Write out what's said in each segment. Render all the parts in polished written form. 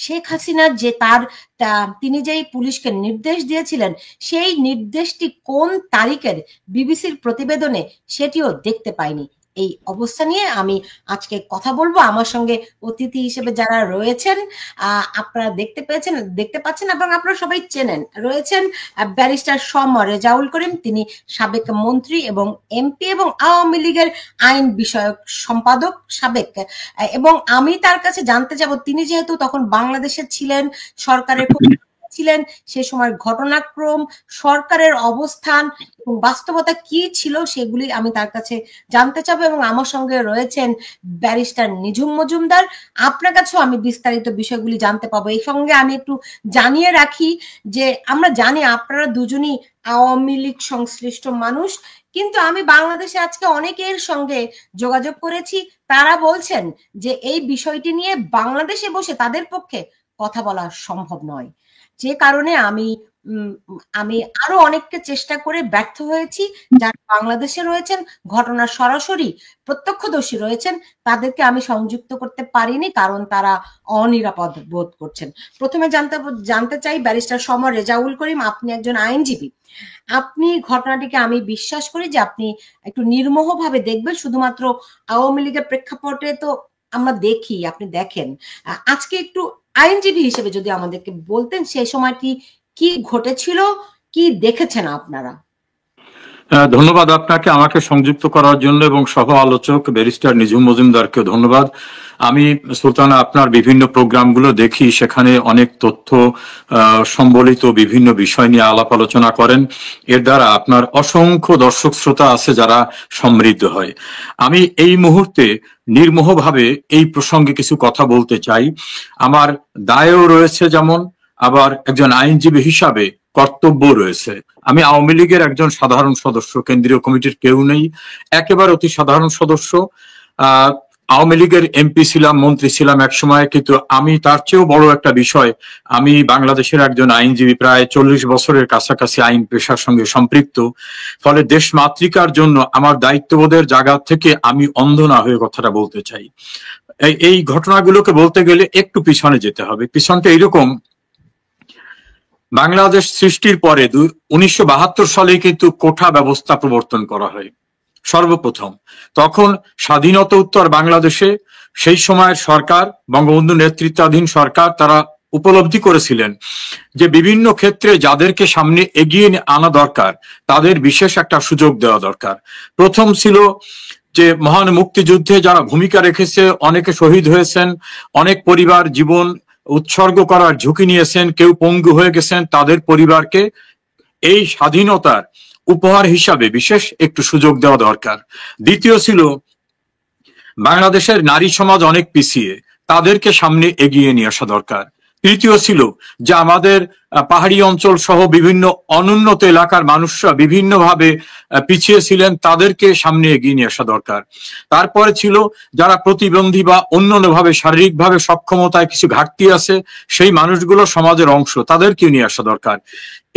শেখ হাসিনা যে তিনি যেই পুলিশকে নির্দেশ দিয়েছিলেন সেই নির্দেশটি কোন তারিখের বিবিসির প্রতিবেদনে সেটিও দেখতে পাইনি। এই অবস্থা নিয়ে আমি আজকে কথা বলবো। আমার সঙ্গে অতিথি হিসেবে যারা রয়েছেন আপনারা দেখতে পাচ্ছেন এবং আপনারা সবাই চেনেন, রয়েছেন ব্যারিস্টার রেজাউল করিম, তিনি সাবেক মন্ত্রী এবং এমপি এবং আওয়ামী লীগের আইন বিষয়ক সম্পাদক সাবেক। এবং আমি তার কাছে জানতে যাব, তিনি যেহেতু তখন বাংলাদেশে ছিলেন, সরকারের ছিলেন, সে সময় ঘটনাক্রম, সরকারের অবস্থান এবং বাস্তবতা কি ছিল সেগুলি আমি তার কাছে জানতে চাবো। এবং আমার সঙ্গে রয়েছেন ব্যারিস্টার নিঝুম মজুমদার, আপনার কাছেও আমি বিস্তারিত বিষয়গুলি জানতে পাবো। এই সঙ্গে আমি একটু জানিয়ে রাখি যে আমরা জানি আপনারা দুজনই আওয়ামী লীগ সংশ্লিষ্ট মানুষ, কিন্তু আমি বাংলাদেশে আজকে অনেকের সঙ্গে যোগাযোগ করেছি, তারা বলছেন যে এই বিষয়টি নিয়ে বাংলাদেশে বসে তাদের পক্ষে কথা বলা সম্ভব নয়, যে কারণে আমি আরো অনেককে চেষ্টা করে ব্যর্থ হয়েছি। যারা বাংলাদেশে রয়েছেন, ঘটনা সরাসরি প্রত্যক্ষদর্শী রয়েছেন, তাদেরকে আমি সংযুক্ত করতে পারিনি কারণ তারা অনিরাপদ বোধ করছেন। প্রথমে জানতে চাই ব্যারিস্টার রেজাউল করিম, আপনি একজন আইনজীবী, আপনি ঘটনাটিকে আমি বিশ্বাস করি যে আপনি একটু নির্মোহভাবে দেখবেন, শুধুমাত্র আওয়ামী লীগের প্রেক্ষাপটে তো আমরা দেখি, আপনি দেখেন। আজকে একটু আইনজীবী হিসেবে যদি আমাদেরকে বলতেন সেই সময়টি কি ঘটেছিল, কি দেখেছেন আপনারা? ধন্যবাদ আপনাকে আমাকে সংযুক্ত করার জন্য এবং সহ আলোচক ব্যারিস্টার নিঝুম মজুমদারকে ধন্যবাদ। আমি সুলতানা আপনার বিভিন্ন প্রোগ্রামগুলো দেখি, সেখানে অনেক তথ্য সম্বলিত বিভিন্ন বিষয় নিয়ে আলাপ আলোচনা করেন, এর দ্বারা আপনার অসংখ্য দর্শক শ্রোতা আছে যারা সমৃদ্ধ হয়। আমি এই মুহূর্তে নির্মোহভাবে এই প্রসঙ্গে কিছু কথা বলতে চাই। আমার দায়ও রয়েছে যেমন, আবার একজন আইনজীবী হিসাবে কর্তব্য রয়েছে। আমি আওয়ামী লীগের একজন সাধারণ সদস্য, কেন্দ্রীয় কমিটির কেউ নেই, একেবারে অতি সাধারণ সদস্য। আওয়ামী লীগের এমপি ছিলাম, মন্ত্রী ছিলাম এক সময়, কিন্তু আমি তার চেয়েও বড় একটা বিষয়, আমি বাংলাদেশের একজন আইনজীবী, প্রায় 40 বছরের কাছাকাছি আইন পেশার সঙ্গে সম্পৃক্ত। ফলে দেশ মাতৃকার জন্য আমার দায়িত্ববোধের জায়গা থেকে আমি অন্ধ না হয়ে কথাটা বলতে চাই। এই ঘটনাগুলোকে বলতে গেলে একটু পিছনে যেতে হবে। পিছনটা এইরকম, বাংলাদেশ সৃষ্টির পরে 1972 সালে কিন্তু কোঠা ব্যবস্থা প্রবর্তন করা হয় সর্বপ্রথম। তখন স্বাধীনতা উত্তর বাংলাদেশে সেই সময়ের সরকার, বঙ্গবন্ধু নেতৃত্বাধীন সরকার, তারা উপলব্ধি করেছিলেন যে বিভিন্ন ক্ষেত্রে যাদেরকে সামনে এগিয়ে আনা দরকার তাদের বিশেষ একটা সুযোগ দেওয়া দরকার। প্রথম ছিল যে মহান মুক্তিযুদ্ধে যারা ভূমিকা রেখেছে, অনেকে শহীদ হয়েছেন, অনেক পরিবার জীবন উৎসর্গ করার ঝুঁকি নিয়েছেন, কেউ পঙ্গু হয়ে গেছেন, তাদের পরিবারকে এই স্বাধীনতার উপহার হিসাবে বিশেষ একটু সুযোগ দেওয়া দরকার। দ্বিতীয় ছিল বাংলাদেশের নারী সমাজ অনেক পিছিয়ে, তাদেরকে সামনে এগিয়ে নিয়ে আসা দরকার। তৃতীয় ছিল যে আমাদের পাহাড়ি অঞ্চল সহ বিভিন্ন অনুন্নত এলাকার মানুষরা বিভিন্নভাবে পিছিয়ে ছিলেন, তাদেরকে সামনে এগিয়ে নিয়ে আসা দরকার। তারপরে ছিল যারা প্রতিবন্ধী বা অন্যান্যভাবে শারীরিকভাবে সক্ষমতায় কিছু ঘাটতি আছে, সেই মানুষগুলো সমাজের অংশ, তাদেরকে নিয়ে আসা দরকার।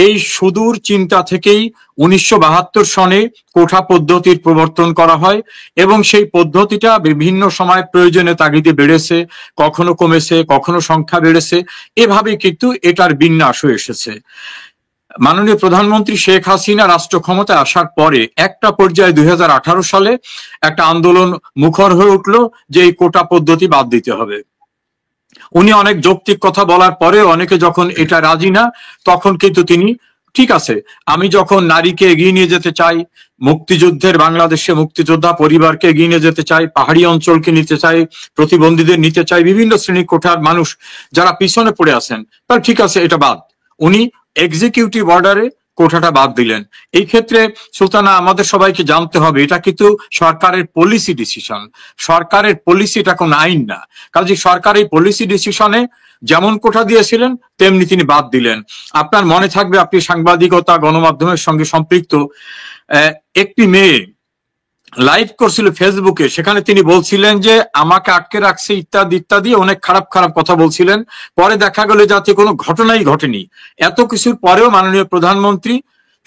এই সুদূর চিন্তা থেকেই 1972 সনে কোঠা পদ্ধতির প্রবর্তন করা হয় এবং সেই পদ্ধতিটা বিভিন্ন সময় প্রয়োজনে তাগিদে বেড়েছে, কখনো কমেছে, কখনো সংখ্যা বেড়েছে, এভাবে কিন্তু এটার বিন্যাস হয়ে এসেছে। মাননীয় প্রধানমন্ত্রী শেখ হাসিনা রাষ্ট্র ক্ষমতায় আসার পরে একটা পর্যায়ে 2018 সালে একটা আন্দোলন মুখর হয়ে উঠলো যে এই কোটা পদ্ধতি বাদ দিতে হবে। উনি অনেক যৌক্তিক কথা বলার পরে অনেকে যখন এটা রাজি না, তখন কিন্তু তিনি ঠিক আছে, আমি যখন নারীকে এগিয়ে নিয়ে যেতে চাই, মুক্তিযুদ্ধের বাংলাদেশে মুক্তিযোদ্ধা পরিবারকে এগিয়ে নিয়ে যেতে চাই, পাহাড়ি অঞ্চলকে নিতে চাই, প্রতিবন্ধীদের নিতে চাই, বিভিন্ন শ্রেণী কোঠার মানুষ যারা পিছনে পড়ে আছেন, তাহলে ঠিক আছে এটা বাদ। উনি এক্সিকিউটিভ অর্ডারে কোঠাটা বাদ দিলেন। এই ক্ষেত্রে সুলতানা আমাদের সবাইকে জানতে হবে এটা কিন্তু সরকারের পলিসি ডিসিশন, সরকারের পলিসি, এটা কোন আইন না। কাজে সরকার এই পলিসি ডিসিশনে যেমন কোঠা দিয়েছিলেন তেমনি তিনি বাদ দিলেন। আপনার মনে থাকবে, আপনি সাংবাদিকতা গণমাধ্যমের সঙ্গে সম্পৃক্ত, একটি মেয়ে লাইভ করছিল ফেসবুকে, সেখানে তিনি বলছিলেন যে আমাকে আটকে রাখছে ইত্যাদি ইত্যাদি, অনেক খারাপ খারাপ কথা বলছিলেন। পরে দেখা গেল যাতে কোনো ঘটনাই ঘটেনি। এত কিছুর পরেও মাননীয় প্রধানমন্ত্রী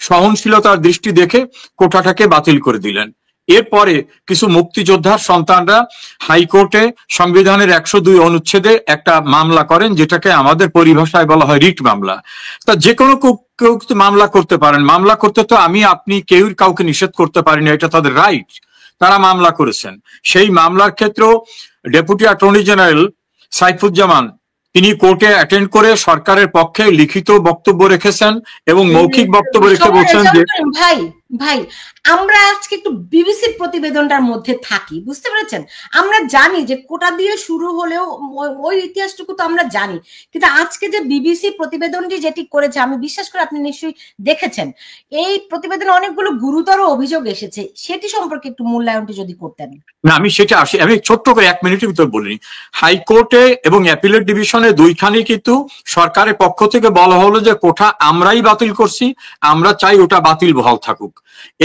সহনশীলতার দৃষ্টি দেখে কোঠাটাকে বাতিল করে দিলেন। এরপরে কিছু মুক্তিযোদ্ধার সন্তানরা হাইকোর্টে সংবিধানের 102 অনুচ্ছেদে একটা মামলা করেন, যেটাকে আমাদের পরিভাষায় বলা হয় রিট মামলা। তা যে কোনো কেউ মামলা করতে পারেন, মামলা করতে তো আমি আপনি কেউ কাউকে নিষেধ করতে পারি না, এটা তাদের রাইট। তারা মামলা করেছেন। সেই মামলার ক্ষেত্রেও ডেপুটি অ্যাটর্নি জেনারেল সাইফুজ্জামান তিনি কোর্টে অ্যাটেন্ড করে সরকারের পক্ষে লিখিত বক্তব্য রেখেছেন এবং মৌখিক বক্তব্য রেখে বলছেন যে ভাই ভাই আমরা আজকে একটু বিবিসির প্রতিবেদনটার মধ্যে থাকি, বুঝতে পেরেছেন? আমরা জানি যে কোটা দিয়ে শুরু হলেও ওই ইতিহাসটুকু তো আমরা জানি, কিন্তু আজকে যে বিবিসি প্রতিবেদনটি যেটি করেছে আমি বিশ্বাস করি আপনি নিশ্চয়ই দেখেছেন, এই প্রতিবেদনে অনেকগুলো গুরুতর অভিযোগ এসেছে, সেটি সম্পর্কে একটু মূল্যায়নটি যদি করতেন। না, আমি সেটা আসি, আমি ছোট্ট করে 1 মিনিটের ভিতর বলিনি। হাইকোর্টে এবং অ্যাপিলেট ডিভিশনে দুইখানে কিন্তু সরকারের পক্ষ থেকে বলা হলো যে কোটা আমরাই বাতিল করছি, আমরা চাই ওটা বাতিল বহাল থাকুক।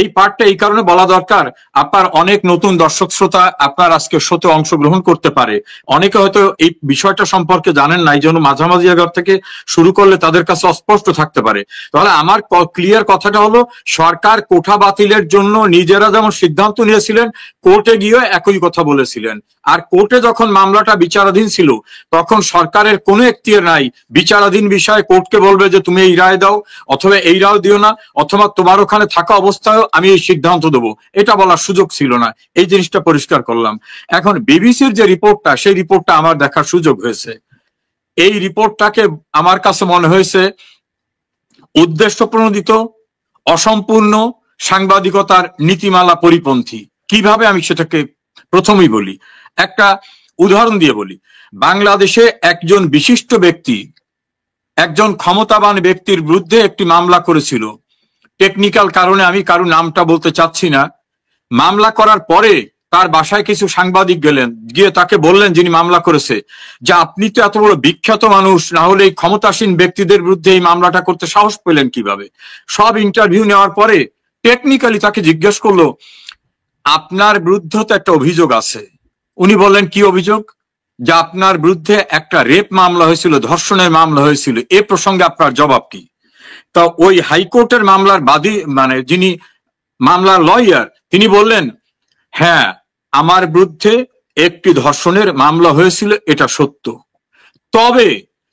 এই পার্টটা এই কারণে বলা দরকার, আপনার অনেক নতুন দর্শক শ্রোতা আপনার আজকে শোতে অংশগ্রহণ করতে পারে, অনেকে হয়তো এই বিষয়টা সম্পর্কে জানেন না, এই জন্য মাঝামাঝি জায়গা থেকে শুরু করলে তাদের কাছে অস্পষ্ট থাকতে পারে। তাহলে আমার ক্লিয়ার কথাটা হলো, সরকার কোটা বাতিলের জন্য নিজেরা যেমন সিদ্ধান্ত নিয়েছিলেন, কোর্টে গিয়ে একই কথা বলেছিলেন। আর কোর্টে যখন মামলাটা বিচারাধীন ছিল তখন সরকারের কোনো এখতিয়ার নাই বিচারাধীন বিষয়ে কোর্টকে বলবে যে তুমি এই রায় দাও অথবা এই রায় দিও না, অথবা তোমার ওখানে থাকা অবস্থায় আমি এই সিদ্ধান্ত দেবো, এটা বলার সুযোগ ছিল না। এই জিনিসটা পরিষ্কার করলাম। এখন বিবিসির যে রিপোর্টটা, সেই রিপোর্টটা আমার দেখার সুযোগ হয়েছে। এই রিপোর্টটাকে আমার কাছে মনে হয়েছে উদ্দেশ্য প্রণোদিত, অসম্পূর্ণ, সাংবাদিকতার নীতিমালা পরিপন্থী। কিভাবে আমি সেটাকে প্রথমেই বলি, একটা উদাহরণ দিয়ে বলি। বাংলাদেশে একজন বিশিষ্ট ব্যক্তি, একজন ক্ষমতাবান ব্যক্তির বিরুদ্ধে একটি মামলা করেছিল। টেকনিক্যাল কারণে আমি কারো নামটা বলতে চাচ্ছি না। মামলা করার পরে তার বাসায় কিছু সাংবাদিক গেলেন, গিয়ে তাকে বললেন যিনি মামলা করেছে, যে আপনি তো এত বড় বিখ্যাত মানুষ, না হলে এই ক্ষমতাসীন ব্যক্তিদের বিরুদ্ধে এই মামলাটা করতে সাহস পেলেন কিভাবে? সব ইন্টারভিউ নেওয়ার পরে টেকনিক্যালি তাকে জিজ্ঞেস করলো, আপনার বিরুদ্ধে তো একটা অভিযোগ আছে। উনি বললেন কি অভিযোগ? যে আপনার বিরুদ্ধে একটা রেপ মামলা হয়েছিল, ধর্ষণের মামলা হয়েছিল, এ প্রসঙ্গে আপনার জবাব কি? তা ওই হাইকোর্টের মামলার বাদী, মানে যিনি মামলার লয়ার, তিনি বললেন, হ্যাঁ আমার বিরুদ্ধে একটি ধর্ষণের মামলা হয়েছিল, এটা সত্য। তবে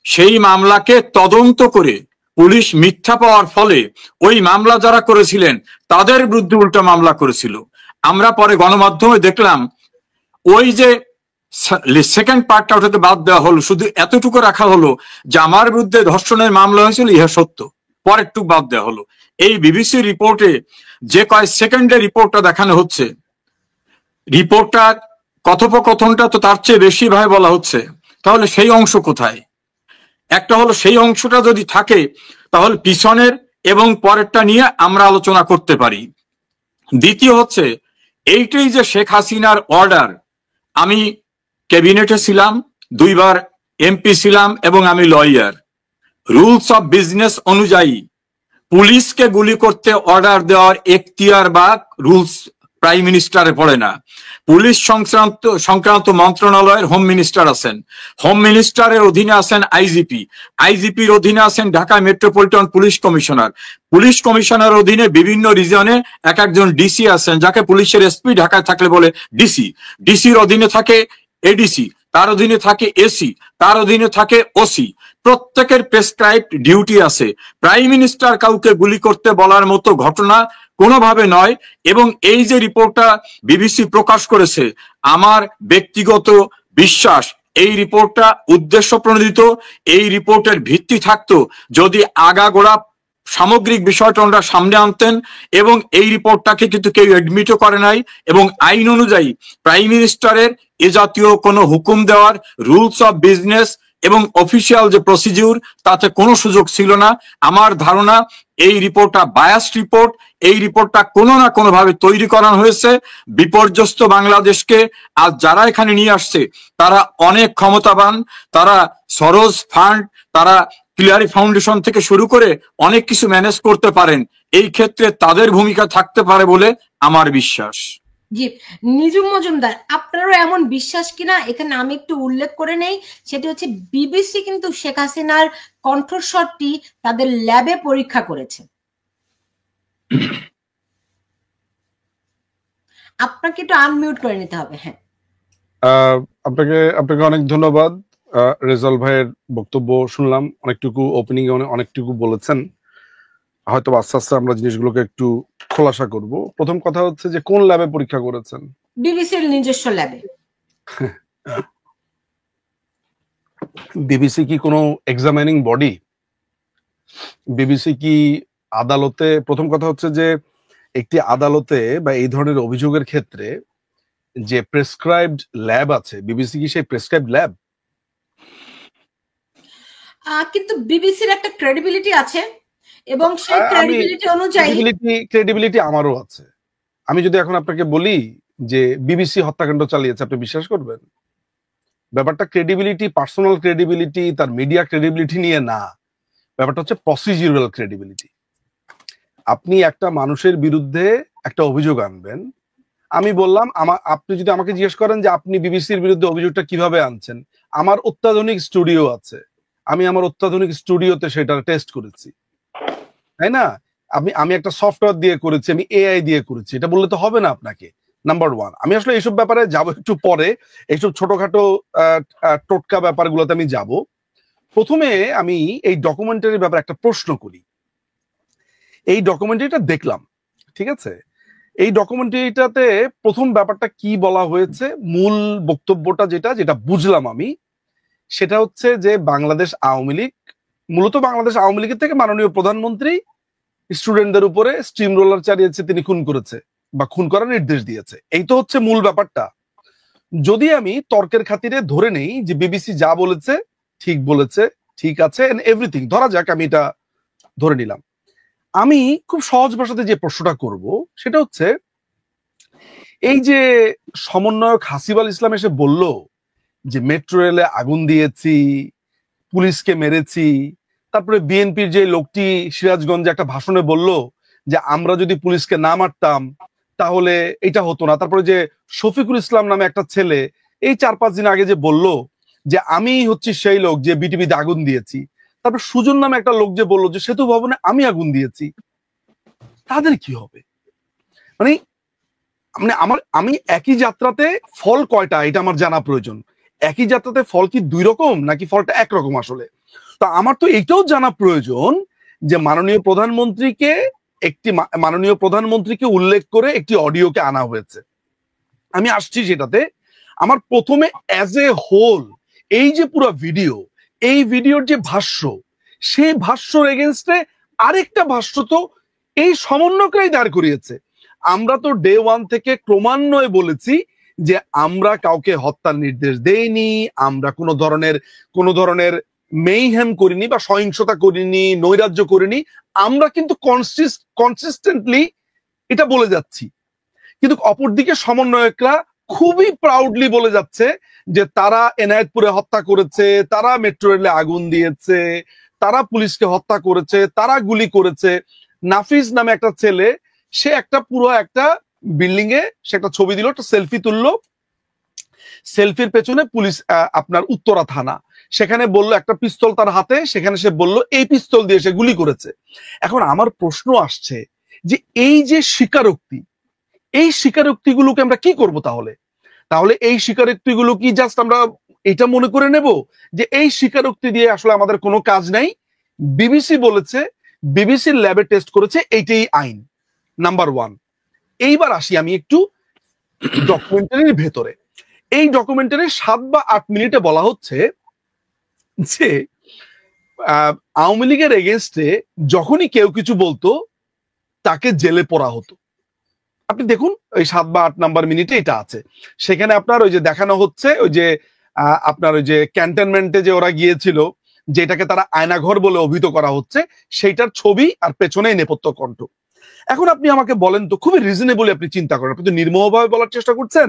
সেই মামলাকে তদন্ত করে পুলিশ মিথ্যা পাওয়ার ফলে ওই মামলা যারা করেছিলেন তাদের বিরুদ্ধে উল্টা মামলা করেছিল। আমরা পরে গণমাধ্যমে দেখলাম ওই যে সেকেন্ড পার্টটা ওটাতে বাদ দেওয়া হলো, শুধু এতটুকু রাখা হলো যে আমার বিরুদ্ধে ধর্ষণের মামলা হয়েছিল, ইহা সত্য, পরেরটুকু বাদ দেওয়া হলো। এই বিবিসি রিপোর্টে যে কয় সেকেন্ডের রিপোর্টটা দেখানো হচ্ছে, রিপোর্টটার কথোপকথনটা তো তার চেয়ে বেশি ভাবে বলা হচ্ছে। তাহলে সেই অংশ কোথায়? একটা হলো সেই অংশটা যদি থাকে তাহলে পিছনের এবং পরেরটা নিয়ে আমরা আলোচনা করতে পারি। দ্বিতীয় হচ্ছে এইটাই যে শেখ হাসিনার অর্ডার, আমি ক্যাবিনেটে ছিলাম, 2 বার এমপি ছিলাম এবং আমি লয়ার। রুলস অফ বিজনেস অনুযায়ী পুলিশকে গুলি করতে অর্ডার দেওয়ার এখতিয়ার বা রুলস প্রাইম মিনিস্টারে পড়ে না। পুলিশ সংক্রান্ত মন্ত্রণালয়ের হোম মিনিস্টার আছেন, হোম মিনিস্টারের অধীনে আছেন আইজিপি, আইজিপির অধীনে আছেন Dhaka metropolitan police commissioner, police commissioner অধীনে বিভিন্ন রিজনে এক একজন ডিসি আছেন, যাকে পুলিশের এসপি ঢাকায় থাকলে বলে ডিসি, ডিসির অধীনে থাকে এডিসি, তার অধীনে থাকে এসি, তার অধীনে থাকে ওসি। প্রত্যেকের প্রেসক্রাইবড ডিউটি আছে। প্রাইম মিনিস্টার কাউকে গুলি করতে বলার মতো ঘটনা কোনোভাবে নয়। এবং এই যে রিপোর্টটা বিবিসি প্রকাশ করেছে, আমার ব্যক্তিগত বিশ্বাস এই রিপোর্টটা উদ্দেশ্য প্রণোদিত। এই রিপোর্টের ভিত্তি থাকতো যদি আগাগোড়া সামগ্রিক বিষয়টা ওনারা সামনে আনতেন, এবং এই রিপোর্টটাকে কিন্তু কেউ এডমিটও করে নাই। এবং আইন অনুযায়ী প্রাইম মিনিস্টারের এ জাতীয় কোনো হুকুম দেওয়ার রুলস অফ বিজনেস এবং অফিসিয়াল যে প্রসিডিউর, তাতে কোনো সুযোগ ছিল না। আমার ধারণা এই রিপোর্টটা বায়াসড রিপোর্ট। এই রিপোর্টটা কোনো না কোনো ভাবে তৈরি করা হয়েছে বিপর্যস্ত বাংলাদেশকে। আর যারা এখানে নিয়ে আসছে তারা অনেক ক্ষমতাবান, তারা সরোজ ফান্ড, তারা ক্লিয়ারি ফাউন্ডেশন থেকে শুরু করে অনেক কিছু ম্যানেজ করতে পারেন। এই ক্ষেত্রে তাদের ভূমিকা থাকতে পারে বলে আমার বিশ্বাস। জি, নিজুম মজুমদার, আপনারও এমন বিশ্বাস কিনা এখানে আমি একটু উল্লেখ করে নেই। সেটি হচ্ছে বিবিসি কিন্তু শেখ হাসিনার কণ্ঠস্বরটি তাদের ল্যাবে পরীক্ষা করেছে। আপনাকে একটু আনমিউট করে নিতে হবে। হ্যাঁ, আপনাকে আপনাকে অনেক ধন্যবাদ। রেজাল ভাইয়ের বক্তব্য শুনলাম, অনেকটুকু ওপেনিং অনেকটুকু বলেছেন। হয়তো আস্তে আস্তে আমরা জিনিসগুলোকে একটু খোলাসা করব। প্রথম কথা হচ্ছে যে কোন ল্যাবে পরীক্ষা করেছেন? বিবিসির নিজস্ব ল্যাবে। বিবিসি কি কোনো এক্সামিনিং বডি? বিবিসি কি আদালতে? প্রথম কথা হচ্ছে যে একটি আদালতে বা এই ধরনের অভিযোগের ক্ষেত্রে যে প্রেসক্রাইবড ল্যাব আছে, বিবিসি কি সেই প্রেসক্রাইবড ল্যাব? কিন্তু বিবিসির একটা ক্রেডিবিলিটি আছে এবং সেই ক্রেডিবিলিটি অনুযায়ী ক্রেডিবিলিটি আমারও আছে। আমি যদি এখন আপনাকে বলি যে বিবিসি হত্যাকাণ্ড চালিয়েছে, আপনি বিশ্বাস করবেন? ব্যাপারটা ক্রেডিবিলিটি, পার্সোনাল ক্রেডিবিলিটি, তার মিডিয়া ক্রেডিবিলিটি নিয়ে না। ব্যাপারটা হচ্ছে প্রসিডিউরাল ক্রেডিবিলিটি। আপনি একটা মানুষের বিরুদ্ধে একটা অভিযোগ আনবেন, আমি বললাম আপনি যদি আমাকে জিজ্ঞেস করেন যে আপনি বিবিসির বিরুদ্ধে অভিযোগটা কিভাবে আনছেন, আমার অত্যাধুনিক স্টুডিও আছে, আমি আমার অত্যাধুনিক স্টুডিওতে সেটা টেস্ট করেছি, তাই না? আমি একটা সফটওয়্যার দিয়ে করেছি, আমি এআই দিয়ে করেছি, এটা বললে তো হবে না আপনাকে। নাম্বার ওয়ান, আমি আসলে এইসব ব্যাপারে যাবো একটু পরে, এইসব ছোটখাটো টোটকা ব্যাপারগুলোতে আমি যাব। প্রথমে আমি এই ডকুমেন্টারির ব্যাপারে একটা প্রশ্ন করি। এই ডকুমেন্টারিটা দেখলাম, ঠিক আছে? এই ডকুমেন্টারিটাতে প্রথম ব্যাপারটা কি বলা হয়েছে, মূল বক্তব্যটা যেটা বুঝলাম আমি, সেটা হচ্ছে যে বাংলাদেশ আওয়ামী লীগ, মূলত বাংলাদেশ আওয়ামী লীগের থেকে মাননীয় প্রধানমন্ত্রী স্টুডেন্টদের উপরে স্টিম রোলার চালিয়েছে, তিনি খুন করেছে বা খুন করার নির্দেশ দিয়েছে। এই তো হচ্ছে মূল ব্যাপারটা। যদি আমি তর্কের খাতিরে ধরে নেই যে বিবিসি যা বলেছে ঠিক বলেছে, ঠিক আছে, এভরিথিং ধরা যাক, আমি এটা ধরে নিলাম, আমি খুব সহজ ভাষাতে যে প্রশ্নটা করব সেটা হচ্ছে, এই যে সমন্বয়ক হাসিব আল ইসলাম এসে বলল যে মেট্রো রেলে আগুন দিয়েছি, পুলিশকে মেরেছি, তারপরে বিএনপির যে লোকটি সিরাজগঞ্জে একটা ভাষণে বলল যে আমরা যদি পুলিশকে না মারতাম তাহলে এটা হতো না, তারপরে যে শফিকুল ইসলাম নামে একটা ছেলে এই 4-5 দিন আগে যে বলল যে আমি হচ্ছি সেই লোক যে বিটিভিতে আগুন দিয়েছি, তারপর সুজন নামে একটা লোক যে বললো যে সেতু ভবনে আমি আগুন দিয়েছি, তাদের কি হবে? মানে মানে আমি একই যাত্রাতে ফল কয়টা এটা আমার জানা প্রয়োজন। একই যাত্রাতে ফল কি 2 রকম নাকি ফলটা একরকম? আসলে তো আমার তো এইটাও জানা প্রয়োজন যে মাননীয় প্রধানমন্ত্রীকে উল্লেখ করে একটি অডিওকে আনা হয়েছে। আমি আসছি সেটাতে। আমার প্রথমে অ্যাজ এ হোল এই যে পুরো ভিডিও, এই ভিডিওর যে ভাষ্য, সেই ভাষ্যর এগেনস্টে আরেকটা ভাষ্য তো এই সমন্বয়করাই দাঁড় করিয়েছে। আমরা তো ডে 1 থেকে ক্রমান্বয়ে বলেছি যে আমরা কাউকে হত্যার নির্দেশ দেইনি, আমরা কোনো ধরনের মেইহেম করিনি বা সহিংসতা করিনি, নৈরাজ্য করিনি, আমরা কিন্তু কনসিস্টেন্টলি এটা বলে যাচ্ছি। কিন্তু অপরদিকে সমন্বয়করা খুবই প্রাউডলি বলে যাচ্ছে যে তারা এনায়েতপুরে হত্যা করেছে, তারা মেট্রো রেলে আগুন দিয়েছে, তারা পুলিশকে হত্যা করেছে, তারা গুলি করেছে। নাফিজ নামে একটা ছেলে, সে পুরো একটা বিল্ডিং এ সে একটা ছবি দিল, একটা সেলফি তুললো, সেলফির পেছনে পুলিশ, আপনার উত্তরা থানা, সেখানে বললো একটা পিস্তল তার হাতে, সেখানে সে বললো এই পিস্তল দিয়ে সে গুলি করেছে। এখন আমার প্রশ্ন আসছে যে এই যে স্বীকারোক্তি, এই স্বীকারোক্তিগুলোকে আমরা কি করব? তাহলে এই স্বীকারোক্তিগুলো কি জাস্ট আমরা এটা মনে করে নেব যে এই স্বীকারোক্তি দিয়ে আসলে আমাদের কোনো কাজ নাই? বিবিসি বলেছে, বিবিসির ল্যাবে টেস্ট করেছে, এইটাই আইন, নাম্বার 1। এইবার আসি আমি একটু ডকুমেন্টারির ভেতরে। এই ডকুমেন্টারির 7 বা 8 মিনিটে বলা হচ্ছে যে আওয়ামী লীগের এগেনস্টে যখনই কেউ কিছু বলতো তাকে জেলে পড়া হতো। আপনি দেখুন ওই 7 বা 8 নাম্বার মিনিটে এটা আছে। সেখানে আপনার ওই যে দেখানো হচ্ছে ওই যে আপনার ওই যে ক্যান্টনমেন্টে যে ওরা গিয়েছিল, যেটাকে তারা আয়নাঘর বলে অভিহিত করা হচ্ছে, সেইটার ছবি আর পেছনে নেপথ্য কণ্ঠ। এখন আপনি আমাকে বলেন তো, খুবই রিজনেবলি আপনি চিন্তা করেন, আপনি তো নির্মোহভাবে বলার চেষ্টা করছেন,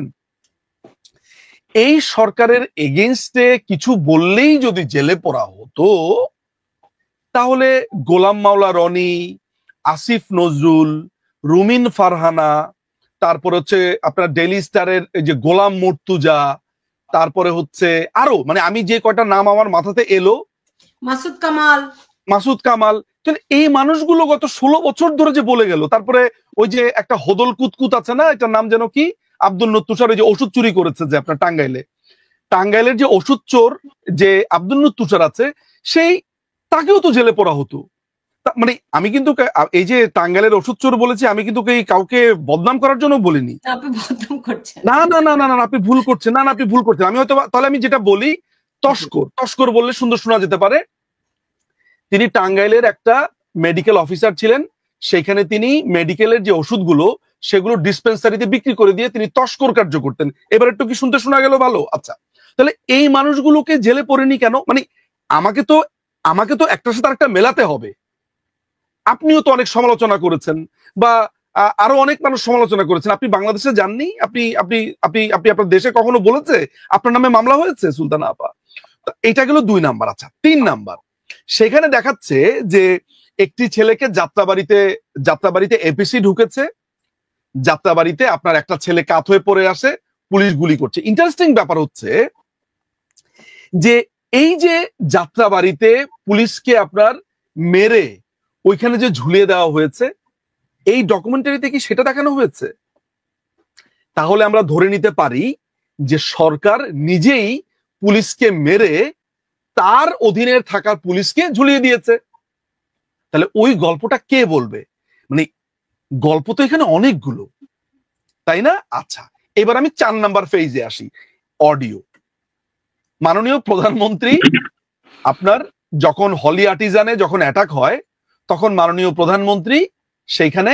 এই সরকারের এগেইনস্টে কিছু বললেই যদি জেলে পড়া হতো, তাহলে গোলাম মাওলা রনি, আসিফ নজরুল, রুমিন ফারহানা, তারপর হচ্ছে আপনার ডেইলি স্টারের যে গোলাম মর্তুজা, তারপরে হচ্ছে আরো, মানে আমি যে কয়টা নাম আমার মাথাতে এলো, মাসুদ কামাল, মাসুদ কামাল, এই মানুষগুলো গত 16 বছর ধরে যে বলে গেল। তারপরে ওই যে একটা হদল কুতকুত আছে না, এটার নাম যেন কি, আব্দুল তুষার, ওই যে ওষুধ চুরি করেছে যে আপনার টাঙ্গাইলের যে ওষুধ চোর যে আব্দুল তুষার আছে, সেই তাকেও তো জেলে পড়া হতো। মানে আমি কিন্তু এই যে টাঙ্গাইলের ওষুধ চোর বলেছি, আমি কিন্তু কাউকে বদনাম করার জন্য বলিনি। না না না না না, আপনি ভুল করছেন, না না আপনি ভুল করছেন। আমি হয়তো তাহলে আমি যেটা বলি, তস্কর বললে সুন্দর শোনা যেতে পারে। তিনি টাঙ্গাইলের একটা মেডিকেল অফিসার ছিলেন, সেখানে তিনি মেডিকেলের যে ওষুধগুলো সেগুলো ডিসপেন্সারিতে বিক্রি করে দিয়ে তিনি তস্কর কার্য করতেন। এবার একটু কি শুনতে শোনা গেল ভালো? আচ্ছা, তাহলে এই মানুষগুলোকে জেলে পড়েনি কেন? মানে আমাকে তো একটার সাথে আরেকটা মেলাতে হবে। আপনিও তো অনেক সমালোচনা করেছেন, বা আরো অনেক মানুষ সমালোচনা করেছেন। আপনি বাংলাদেশে যাননি? আপনি আপনি আপনি আপনি আপনার দেশে কখনো বলেছে আপনার নামে মামলা হয়েছে সুলতানা আপা? এটা গেল 2 নাম্বার। আচ্ছা, 3 নাম্বার, সেখানে দেখাচ্ছে যে একটি ছেলেকে যাত্রাবাড়িতে এপিসি ঢুকেছে, যাত্রাবাড়িতে আপনার একটা ছেলে কাত হয়ে পড়ে আসে, পুলিশ গুলি করছে। ইন্টারেস্টিং ব্যাপার হচ্ছে যে এই যে যাত্রাবাড়িতে পুলিশকে আপনার মেরে ওইখানে যে ঝুলিয়ে দেওয়া হয়েছে, এই ডকুমেন্টারিতে কি সেটা দেখানো হয়েছে? তাহলে আমরা ধরে নিতে পারি যে সরকার নিজেই পুলিশকে মেরে তার অধীনে থাকার পুলিশকে ঝুলিয়ে দিয়েছে। তাহলে ওই গল্পটা কে বলবে? মানে গল্প তো এখানে অনেকগুলো, তাই না? আচ্ছা, এবার আমি 4 নাম্বার ফেজে আসি, অডিও। মাননীয় প্রধানমন্ত্রী আপনার যখন হলি আর্টিজানে যখন অ্যাটাক হয়, তখন মাননীয় প্রধানমন্ত্রী সেইখানে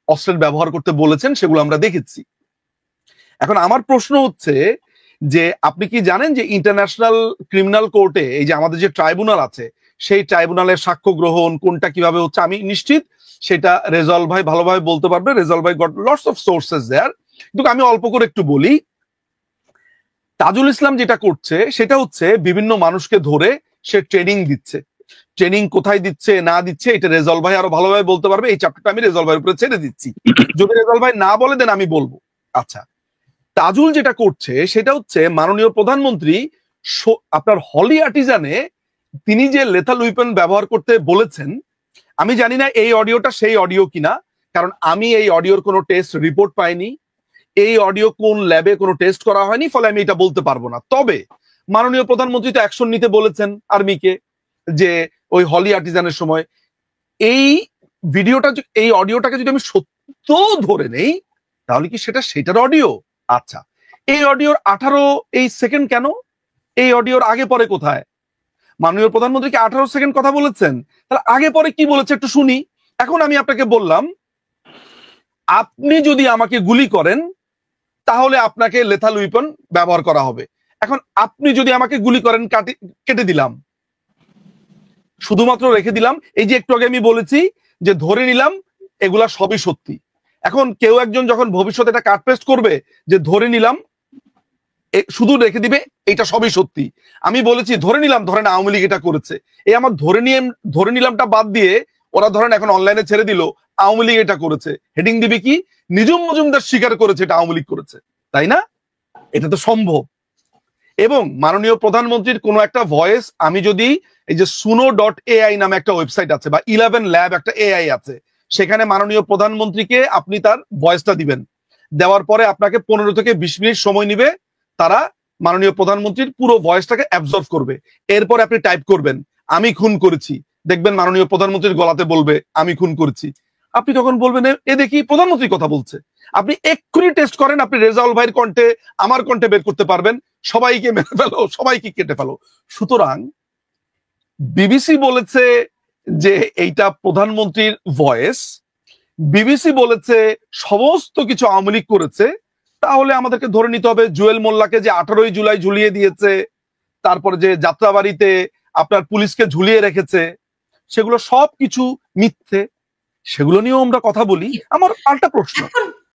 অস্ত্রের ব্যবহার করতে বলেছেন, সেগুলো আমরা দেখেছি। এখন আমার প্রশ্ন হচ্ছে যে আপনি কি জানেন যে ইন্টারন্যাশনাল ক্রিমিনাল কোর্টে এই যে আমাদের যে ট্রাইব্যুনাল আছে, সেই ট্রাইব্যুনালের সাক্ষ্য গ্রহণ কোনটা কিভাবে হচ্ছে আমি নিশ্চিত সেটা রেজাল ভাই ভালোভাবে বলতে পারবে। রেজাল ভাই গট লটস অফ সোর্সেস দেয়ার। কিন্তু আমি অল্প করে একটু বলি। তাজুল ইসলাম যেটা করছে সেটা হচ্ছে বিভিন্ন মানুষকে ধরে সে ট্রেনিং দিচ্ছে। ট্রেনিং কোথায় দিচ্ছে না দিচ্ছে এটা রেজাল ভাই আরো ভালোভাবে বলতে পারবে। এই চ্যাপ্টারটা আমি রেজাল ভাইয়ের উপরে ছেড়ে দিচ্ছি, যদি রেজাল ভাই না বলে দেন আমি বলবো। আচ্ছা, তাজুল যেটা করছে সেটা হচ্ছে মাননীয় প্রধানমন্ত্রী আপনার হলি আর্টিজানে তিনি যে লেথাল উইপন ব্যবহার করতে বলেছেন, আমি জানি না এই অডিওটা সেই অডিও কিনা, কারণ আমি এই অডিওর কোনো টেস্ট রিপোর্ট পাইনি, এই অডিও কোন ল্যাবে কোনো টেস্ট করা হয়নি, ফলে আমি এটা বলতে পারবো না। তবে মাননীয় প্রধানমন্ত্রী তো অ্যাকশন নিতে বলেছেন আর্মিকে, যে ওই হলি আর্টিজানের সময় এই ভিডিওটা, এই অডিওটাকে যদি আমি সত্য ধরে নেই, তাহলে কি সেটার অডিও? আচ্ছা, এই অডিওর 18 এই সেকেন্ড কেন? এই অডিওর আগে পরে কোথায়? মাননীয় প্রধানমন্ত্রীকে 18 সেকেন্ড কথা বলেছেন, তাহলে আগে পরে কি বলেছে একটু শুনি। এখন আমি আপনাকে বললাম, আপনি যদি আমাকে গুলি করেন তাহলে আপনাকে লেথাল উইপন ব্যবহার করা হবে। এখন আপনি যদি আমাকে গুলি করেন, কেটে দিলাম, শুধুমাত্র রেখে দিলাম। এই যে একটু আগে আমি বলেছি যে ধরে নিলাম এগুলা সবই সত্যি। এখন কেউ একজন যখন ভবিষ্যতে এটা কাট পেস্ট করবে যে ধরে নিলাম, শুধু রেখে দিবে এটা সবই সত্যি। আমি বলেছি ধরে নিলাম, ধরেন আওয়ামী লীগ এটা করেছে, এই আমার ধরে নিলামটা বাদ দিয়ে ওরা ধরেন এখন অনলাইনে ছেড়ে দিল আওয়ামী লীগ এটা করেছে, হেডিং দিবে কি নিজুম মজুমদার স্বীকার করেছে এটা আওয়ামী লীগ করেছে, তাই না? এটা তো সম্ভব। এবং মাননীয় প্রধানমন্ত্রীর কোনো একটা ভয়েস আমি যদি এই যে suno.ai নামে একটা ওয়েবসাইট আছে, বা 11 ল্যাব একটা এআই আছে, সেখানে মাননীয় প্রধানমন্ত্রীকে আপনি তার ভয়েসটা দিবেন, দেওয়ার পরে আপনাকে 15 থেকে 20 মিনিট সময় নিবে, তারা মাননীয় প্রধানমন্ত্রীর পুরো ভয়েসটাকে অ্যাবজর্ব করবে। এরপর আপনি টাইপ করবেন আমি খুন করেছি, দেখবেন মাননীয় প্রধানমন্ত্রীর গলাতে বলবে আমি খুন করেছি। আপনি তখন বলবেন এ দেখি প্রধানমন্ত্রী কথা বলছে। আপনি এক্ষুনি টেস্ট করেন, আপনি রেজাউল ভাইয়ের কণ্ঠে আমার কণ্ঠে বের করতে পারবেন, সবাইকে মেরে ফেলো, সবাইকে কেটে ফেলো। সুতরাং বিবিসি বলেছে যে এইটা প্রধানমন্ত্রীর ভয়েস, বিবিসি বলেছে সমস্ত কিছু আওয়ামী লীগ করেছে, তাহলে আমাদেরকে ধরে নিতে হবে জুয়েল মোল্লাকে যে 18 জুলাই ঝুলিয়ে দিয়েছে, তারপরে যে যাত্রাবাড়িতে আপনার পুলিশকে ঝুলিয়ে রেখেছে, সেগুলো সব কিছু মিথ্যে। সেগুলো নিয়েও আমরা কথা বলি। আমার পাল্টা প্রশ্ন,